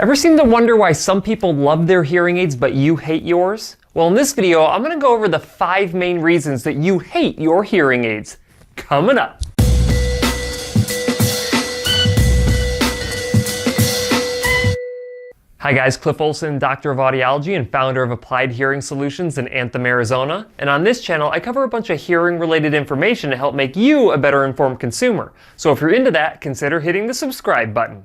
Ever seem to wonder why some people love their hearing aids but you hate yours? Well, in this video, I'm going to go over the 5 main reasons that you hate your hearing aids. Coming up. Hi guys, Cliff Olson, Doctor of Audiology and founder of Applied Hearing Solutions in Anthem, Arizona. And on this channel, I cover a bunch of hearing-related information to help make you a better informed consumer. So if you're into that, consider hitting the subscribe button.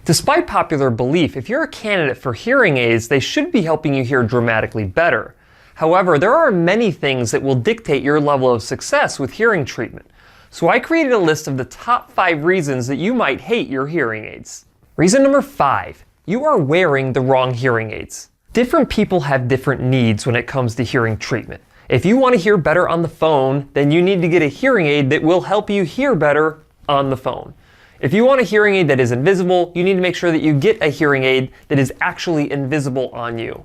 Despite popular belief, if you're a candidate for hearing aids, they should be helping you hear dramatically better. However, there are many things that will dictate your level of success with hearing treatment. So I created a list of the top 5 reasons that you might hate your hearing aids. Reason number 5, you are wearing the wrong hearing aids. Different people have different needs when it comes to hearing treatment. If you want to hear better on the phone, then you need to get a hearing aid that will help you hear better on the phone. If you want a hearing aid that is invisible, you need to make sure that you get a hearing aid that is actually invisible on you.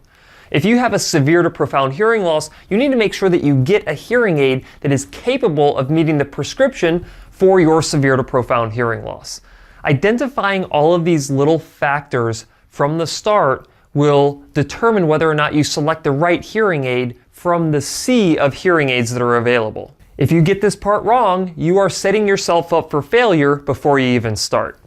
If you have a severe to profound hearing loss, you need to make sure that you get a hearing aid that is capable of meeting the prescription for your severe to profound hearing loss. Identifying all of these little factors from the start will determine whether or not you select the right hearing aid from the sea of hearing aids that are available. If you get this part wrong, you are setting yourself up for failure before you even start.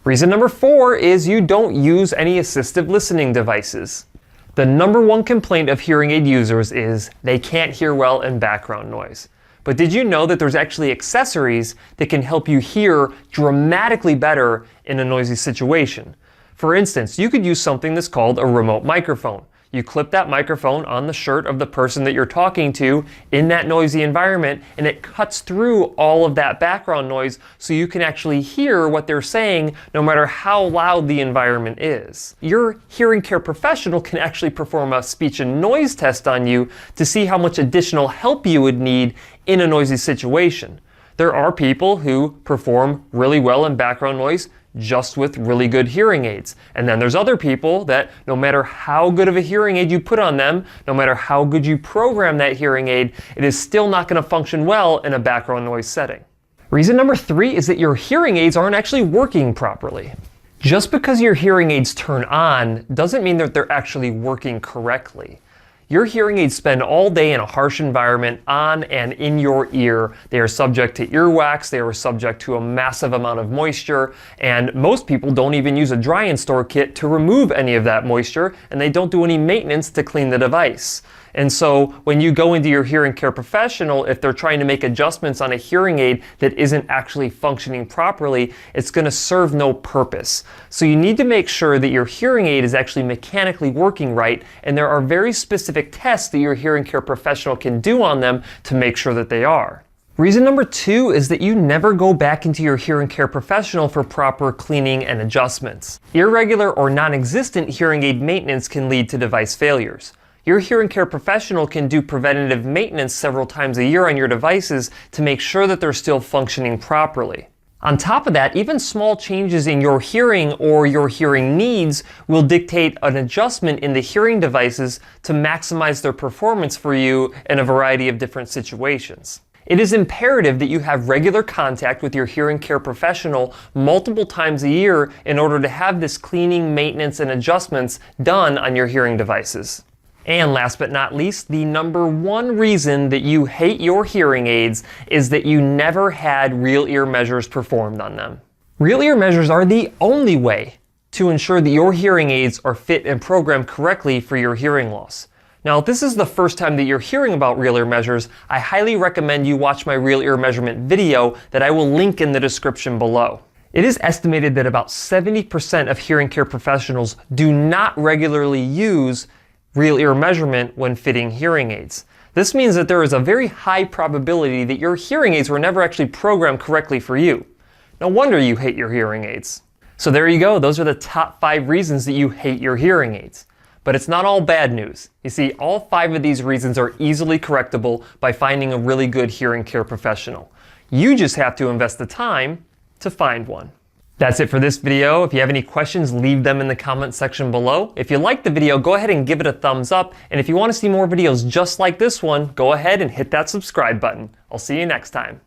Reason number 4 is you don't use any assistive listening devices. The number 1 complaint of hearing aid users is they can't hear well in background noise. But did you know that there's actually accessories that can help you hear dramatically better in a noisy situation? For instance, you could use something that's called a remote microphone. You clip that microphone on the shirt of the person that you're talking to in that noisy environment, and it cuts through all of that background noise so you can actually hear what they're saying no matter how loud the environment is. Your hearing care professional can actually perform a speech and noise test on you to see how much additional help you would need in a noisy situation. There are people who perform really well in background noise just with really good hearing aids. And then there's other people that no matter how good of a hearing aid you put on them, no matter how good you program that hearing aid, it is still not going to function well in a background noise setting. Reason number 3 is that your hearing aids aren't actually working properly. Just because your hearing aids turn on doesn't mean that they're actually working correctly. Your hearing aids spend all day in a harsh environment on and in your ear. They are subject to earwax, they are subject to a massive amount of moisture, and most people don't even use a dry and store kit to remove any of that moisture, and they don't do any maintenance to clean the device. And so when you go into your hearing care professional, if they're trying to make adjustments on a hearing aid that isn't actually functioning properly, it's going to serve no purpose. So you need to make sure that your hearing aid is actually mechanically working right, and there are very specific tests that your hearing care professional can do on them to make sure that they are. Reason number 2 is that you never go back into your hearing care professional for proper cleaning and adjustments. Irregular or non-existent hearing aid maintenance can lead to device failures. Your hearing care professional can do preventative maintenance several times a year on your devices to make sure that they're still functioning properly. On top of that, even small changes in your hearing or your hearing needs will dictate an adjustment in the hearing devices to maximize their performance for you in a variety of different situations. It is imperative that you have regular contact with your hearing care professional multiple times a year in order to have this cleaning, maintenance, and adjustments done on your hearing devices. And last but not least, the number 1 reason that you hate your hearing aids is that you never had real ear measures performed on them. Real ear measures are the only way to ensure that your hearing aids are fit and programmed correctly for your hearing loss. Now, if this is the first time that you're hearing about real ear measures, I highly recommend you watch my real ear measurement video that I will link in the description below. It is estimated that about 70% of hearing care professionals do not regularly use real ear measurement when fitting hearing aids. This means that there is a very high probability that your hearing aids were never actually programmed correctly for you. No wonder you hate your hearing aids. So there you go, those are the top 5 reasons that you hate your hearing aids. But it's not all bad news. You see, all 5 of these reasons are easily correctable by finding a really good hearing care professional. You just have to invest the time to find one. That's it for this video. If you have any questions, leave them in the comment section below. If you liked the video, go ahead and give it a thumbs up. And if you want to see more videos just like this one, go ahead and hit that subscribe button. I'll see you next time.